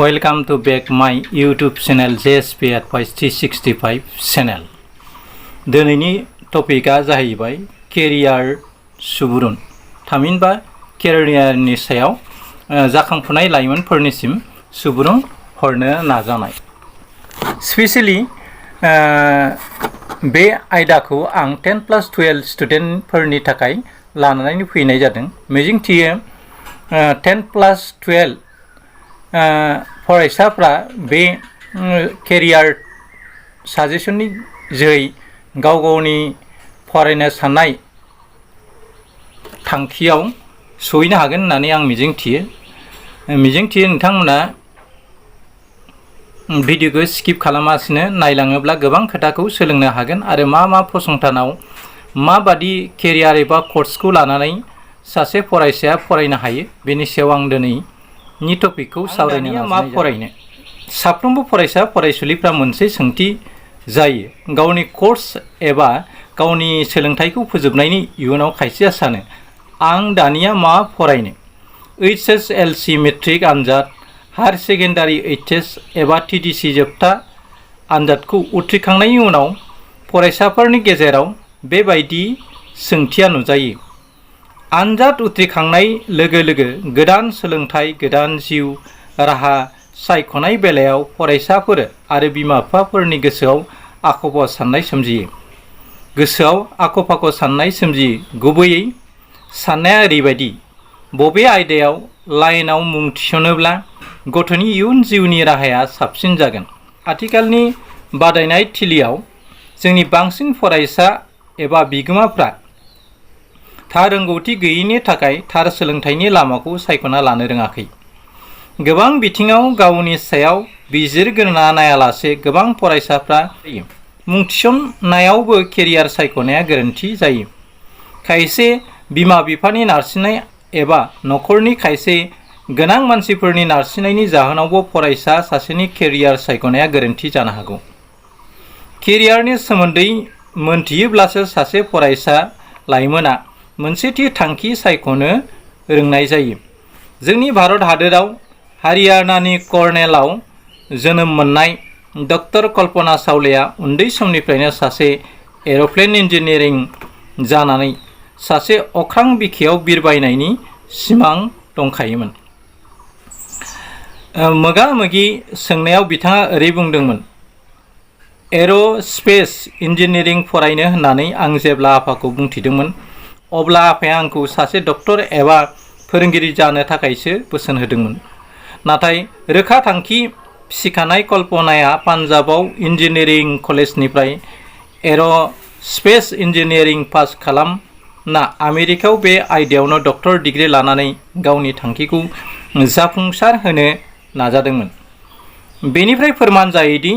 Welcome to back my YouTube channel JSP Advice 365 channel. दिनैनि टपिकआ जाहैबाय केरियार सुबुरुन थामहिनबा केरियारनि सायाव जाखांफुनाय लाइमोनफोरनिसिम सुबुरुन हरनो नाजानाय। स्पेशली बे आयदाखौ आं 10+12 स्टुडेन्टफोरनि थाखाय लानानै फैनाय जादों। मिजिंथियो 10+12 फरायसाफ्रा बे केरियार साजेसननि जोहै गाव गावनि फरायनो साननाय थांखियाव सहैनो हागोन होननानै आं मिजिंथियो नोंथांमोना भिडिअखौ स्किप खालामालासिनो नायलाङोब्ला गोबां खोथाखौ सोलोंनो हागोन आरो मा फसंथानाव माबादि केरियार एबा कर्सखौ लानानै सासे फरायसाया फरायनो हायो बेनि सायाव आं दिनैनि टपिकखौ सावरायनो नाजानाय जादों। फरायनो साफ्रोमबो फरायसा फरायसुलिफ्रा मोनसे सोंथि जायो। गावनि कर्स एबा गावनि सोलोंथाइखौ फोजोबनायनि इयुनाव खायसेया सानो आं दानिया मा फरायनो। HSLC मेट्रिक आनजाद, हायर सेकेन्डारि HS एबा TDC जोबथा आनजादखौ उथ्रिखांनायनि उनाव फरायसाफोरनि गेजेराव बेबायदि सोंथिया नुजायो। आनजाद उथ्रिखांनाय लोगो लोगो गोदान सोलोंथाइ, गोदान जिउ राहा सायख'नाय बेलायाव फरायसाफोर आरो बिमा-बिफाफोरनि गोसोआव आख'-फाख' साननाय सोमजियो। गुबैयै साननाया ओरैबायदि, बबे आयदायाव लाइनआव मुं थिसनोब्ला गथ'नि इयुन जिउनि राहाया साबसिन जागोन। आथिखालनि बादायनाय थिलियाव जोंनि बांसिन फरायसा एबा बिगोमाफ्रा थार रोंगौथि गैयैनि थाखाय थार सोलोंथाइनि लामाखौ सायख'ना लानो रोङाखै। गोबां बिथिङाव गावनि सायाव बिजिरग्रोना नायालासे गोबां फरायसाफ्रा मुं थिसननायावबो केरियार सायख'नाया गोरोन्थि जायो। खायसे बिमा-बिफानि नारसिननाय एबा न'खरनि खायसे गोनां मानसिफोरनि नारसिननायनि जाहोनावबो फरायसा सासेनि केरियार सायख'नाया गोरोन्थि जानो हागौ। केरियारनि सोमोन्दै मोनथियोब्लासो सासे फरायसा लाइमोना मोनसे थि थांखि सायख'नो रोंनाय जायो। जोंनि भारत हादोराव हारियानानि कर्नेलआव जोनोम मोननाय डक्टर कल्पना चावलाया उन्दै समनिफ्रायनो सासे एर'प्लेन इन्जिनियारिं जानानै सासे अख्रां बिखायाव बिरबायनायनि सिमां दंखायोमोन। मोगा-मोगि सोंनायाव बिथाङा ओरै बुंदोंमोन, एर'स्पेस इन्जिनियारिं फरायनो होननानै आं जेब्ला आफाखौ बुंथिदोंमोन अब्ला आफाया आंखौ सासे डक्टर एबा फोरोंगिरि जानो थाखायसो बोसोन होदोंमोन। नाथाय रोखा थांखि सिखानाय कल्पनाया पान्जाबाव इन्जिनियारिं कलेजनिफ्राय एर'स्पेस इन्जिनियारिं पास खालामना आमेरिकायाव बे आयदायावनो डक्टर डिग्री लानानै गावनि थांखिखौ जाफुंसार होनो नाजादोंमोन। बेनिफ्राय फोरमान जायोदि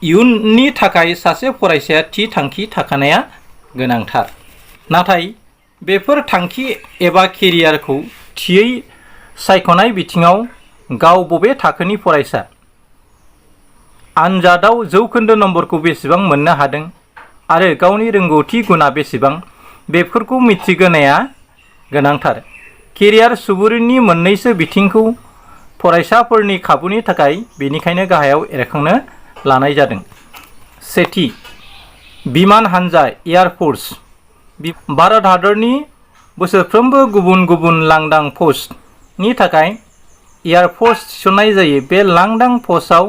इयुननि थाखाय सासे फरायसाया थि थांखि थाखानाया गोनांथार। नाथाय बेफोर थांखि एबा केरियारखौ थियै सायख'नाय बिथिङाव गाव बबे थाखोनि फरायसा, आनजादाव जौखोन्दो नम्बरखौ बेसेबां मोननो हादों आरो गावनि रोंगौथि गुना बेसेबां बेफोरखौ मिथिग्रोनाया गोनांथार। केरियार सुबुरुननि मोननैसो बिथिंखौ फरायसाफोरनि खाबुनि थाखाय बेनिखायनो गाहायाव एरखांनो लानाय जादों। सेथि, बिमान हान्जा एयारफोर्स। भारत हादरनि बोसोरफ्रोमबो गुबुन गुबुन लांदां पस्टनि थाखाय एयारफोर्स थिसननाय जायो। बे लांदां पस्टआव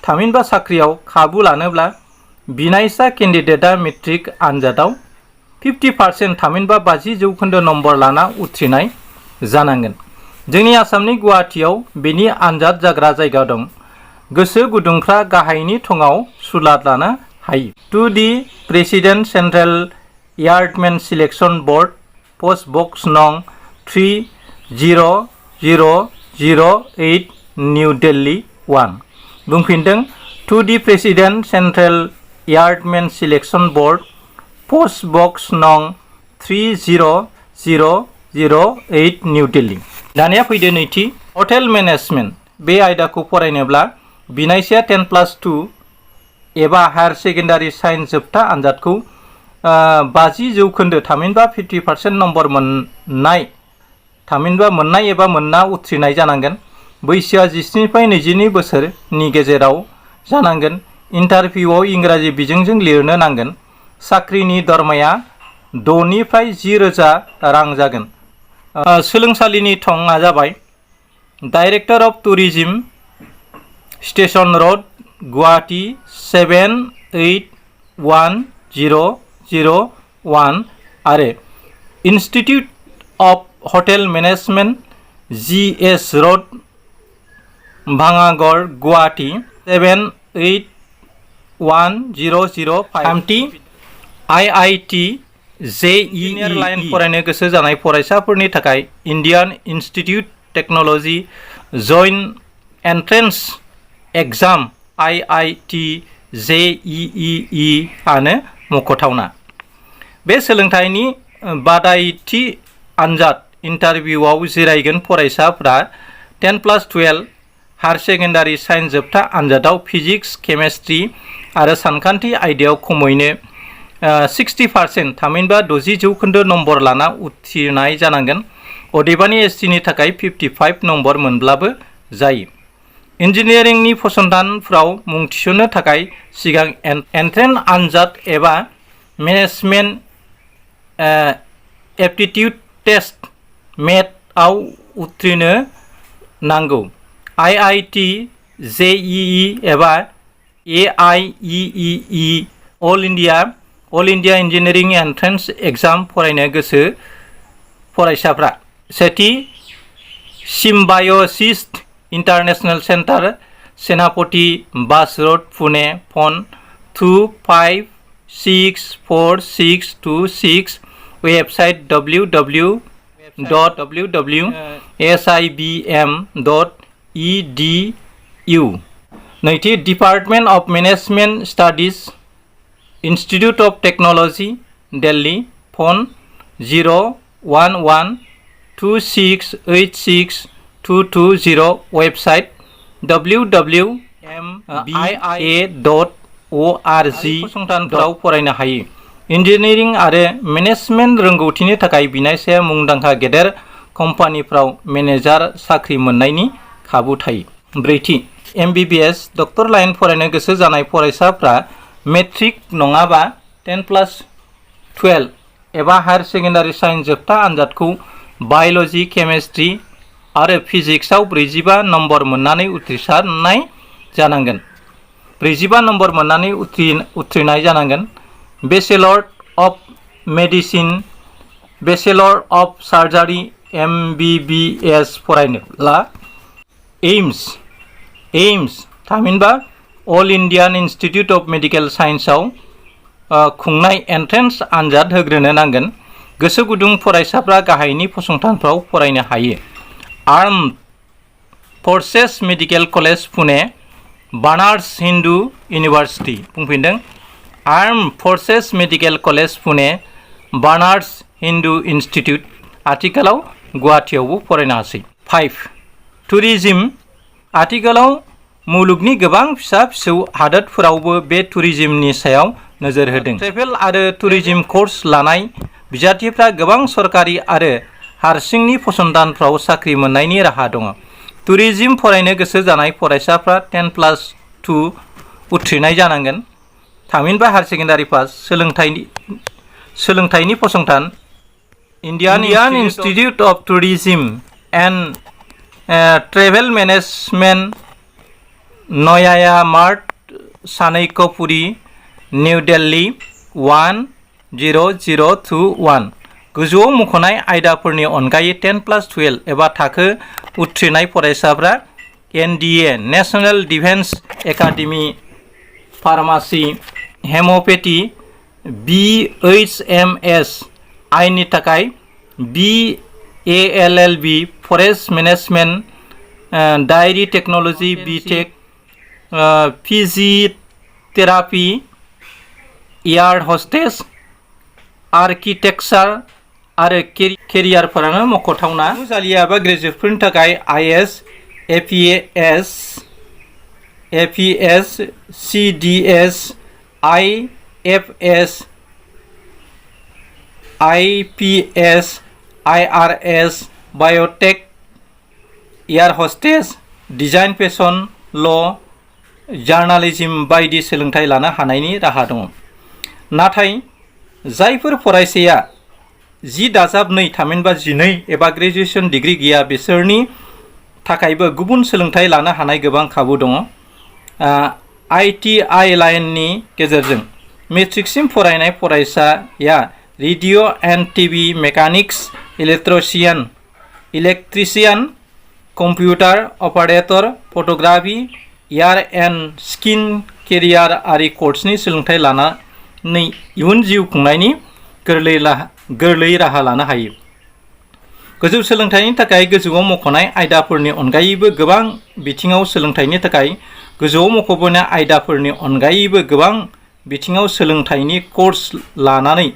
थामहिनबा साख्रियाव खाबु लानोब्ला बिनायसा केन्डिडेटआ मेट्रिक आनजादाव 50% थामहिनबा 50% नम्बर लाना उथ्रिनाय जानांगोन। जोंनि आसामनि गुवाहाटीयाव बेनि आनजाद जाग्रा जायगा दं। गोसो गुदुंफ्रा गाहायनि थंआव सुलाद लानो हायो। To the president central yardmen selection board, post box no 30008 New Delhi 1। बुंफिनदों, to the president central yardmen selection board, post box no 30008 New Delhi. दानिया फैदो नैथि, हटेल मेनेजमेन्ट। बे आयदाखौ फरायनोब्ला बिनायसाया 10+2 एबा हायर सेकेन्डारि साइन्स जोबथा आनजादखौ 50% थामहिनबा 50% नम्बर मोननाय एबा मोनना उथ्रिनाय जानांगोन। बैसोआ 17-22 बोसोरनि गेजेराव जानांगोन। इन्टारभिउआव इंराजि बिजोंजों लिरनो नांगोन। साख्रिनि दरमाया 6 निफ्राय 10,000 रां जागोन। सोलोंसालिनि थंआ जाबाय director of tourism, station road, Guwahati 781001 आरो institute of hotel management, GS road, Bhangagarh, Guwahati 781005। थामथि IIT JEE लाइन फरायनो गोसो जानाय फरायसाफोरनि थाखाय Indian institute technology joint entrance exam IIT JEE आनो मख'थावना। बे सोलोंथाइनि बादायथि आनजाद इन्टारभिउआव जिरायगोन फरायसाफोरा 10+12 हायर सेकेन्डारि साइन्स जोबथा आनजादाव फिजिक्स, केमेस्ट्रि आरो सानखान्थि आयदायाव खमैनो 60% थामहिनबा 60% नम्बर लाना उथ्रिनाय जानांगोन। अदेबानि STनि थाखाय 55 नम्बर मोनब्लाबो जायो। इन्जिनियारिंनि फसंथानफ्राव मुं थिसननो थाखाय सिगां एन्ट्रेन्स आनजाद एबा मेनेजमेन्ट एप्टिट्युड टेस्ट मेटआव उथ्रिनो नांगौ। IIT JEE एबा AIEEE all India engineering entrance exam फरायनो गोसो फरायसाफ्रा सेथि symbiosis international centre, Senapati Bapat road, Pune. Phone 25642626। Website www.sibm.edu। नैथि department of management studies, institute of technology, Delhi. Phone 01126862220। Website www.mia.org। फसंथानफोराव फरायनो हायो। इन्जिनियारिं आरो मेनेजमेन्ट रोंगौथिनि थाखाय बिनायसाया मुंदांखा गेदेर कम्पानिफ्राव मेनेजार साख्रि मोननायनि खाबु थायो। ब्रैथि MBBS डक्टर लाइन फरायनो गोसो जानाय फरायसाफ्रा मेट्रिक नङाबा 10+12 एबा हायर सेकेन्डारि साइन्स जोबथा आनजादखौ बाय'ल'जि, केमेस्ट्रि आरो फिजिक्सआव 45 नम्बर मोननानै उथ्रिसारनाय जानांगोन। 45 नम्बर मोननानै उथ्रिनाय जानांगोन। Bachelor of medicine, bachelor of surgery, MBBS फरायनोब्ला एइम्स थामहिनबा all Indian institute of medical साइन्सआव खुंनाय एन्ट्रेन्स आनजाद होग्रोनो नांगोन। गोसो गुदुं फरायसाफ्रा गाहायनि फसंथानफ्राव फरायनो हायो। Armed forces medical college, Pune. Banaras Hindu university. बुंफिनदों armed forces medical college, Pune. Banaras Hindu institute आथिखालाव गुवाहाटीआवबो फरायनो हासै। 5 टुरिज्म। आथिखालाव मुलुगनि गोबां फिसा फिसौ हादोरफोरावबो बे टुरिज्मनि सायाव नोजोर होदों। ट्रेभेल आरो टुरिज्म कोर्स लानाय बिजाथिफ्रा गोबां सरकारि आरो हारसिंनि फसंथानफ्राव साख्रि मोननायनि राहा दङ। टुरिज्म फरायनो गोसो जानाय फरायसाफ्रा 10+2 उथ्रिनाय जानांगोन। थामहिनबा हायर सेकेन्डारि पास। सोलोंथाइनि फसंथान Indian institute of tourism and travel management, नया मार्ट, चाणक्यपुरी, निउ दिल्ली 10021। गोजौआव मख'नाय आयदाफोरनि अनगायै 10+12 एबा थाखो उथ्रिनाय फरायसाफ्रा NDA national defence academy, pharmacy, homoeopathy, BHMS आइननि थाखाय BALLB, forest management, diary technology, BTech, physiotherapy, air hostess, architecture आरो केरियारफोरानो मख'थावना। जालिया एबा ग्रेजुवेटफोरनि थाखाय IS, APS, CDS, IFS, IPS, IRS, biotech, air hostess design fashion ल जार्नालिज्म बायदि सोलोंथाइ लानो हानायनि राहा दङ। नाथाय जायफोर फरायसाया 10+2 थामहिनबा 12 एबा ग्रेजुएसन डिग्री गैया बिसोरनि थाखायबो गुबुन सोलोंथाइ लानो हानाय गोबां खाबु दङ। ITI लाइननि गेजेरजों मेट्रिकसिम फरायनाय फरायसाया radio' and TV mechanics, electrician, computer operator, photography, hair and skin career आरि कर्सनि सोलोंथाइ लानानै इयुन जिउ खुंनायनि गोरलै राहा लानो हायो। गोजौ सोलोंथाइनि थाखाय गोजौआव मख'नाय आयदाफोरनि अनगायैबो गोबां बिथिङाव सोलोंथाइनि थाखाय गोजौआव मख'बोनाय आयदाफोरनि अनगायैबो गोबां बिथिङाव सोलोंथाइनि कर्स लानानै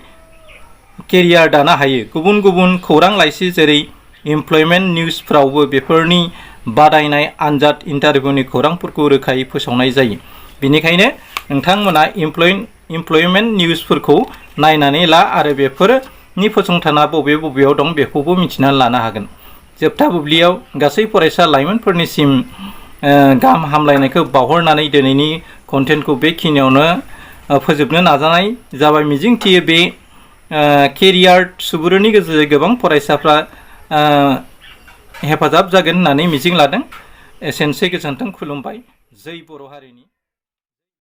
केरियार दानो हायो। गुबुन गुबुन खौरां लाइसि जेरै इमप्लयमेन्ट निउजफ्रावबो बेफोरनि बादायनाय आनजाद इन्टारभिउनि खौरांफोरखौ रोखायै फोसावनाय जायो। बेनिखायनो नोंथांमोना इमप्लयमेन्ट निउजफोरखौ नायनानै ला आरो बेफोरनि फसंथाना बबेयाव दं बेखौबो मिथिनानै लानो हागोन। जोबथा बुब्लियाव गासै फरायसा लाइमोनफोरनिसिम गाहाम हामलायनायखौ बावहरनानै दिनैनि कन्टेन्टखौ बेखिनियावनो फोजोबनो नाजानाय जाबाय। मिजिंथियो बे केरियार सुबुरुननि गेजेरजों गोबां फरायसाफ्रा हेफाजाब जागोन होननानै मिजिं लादों। एसेनोसै, गोजोन्थों, खुलुमबाय। जै बर' हारिनि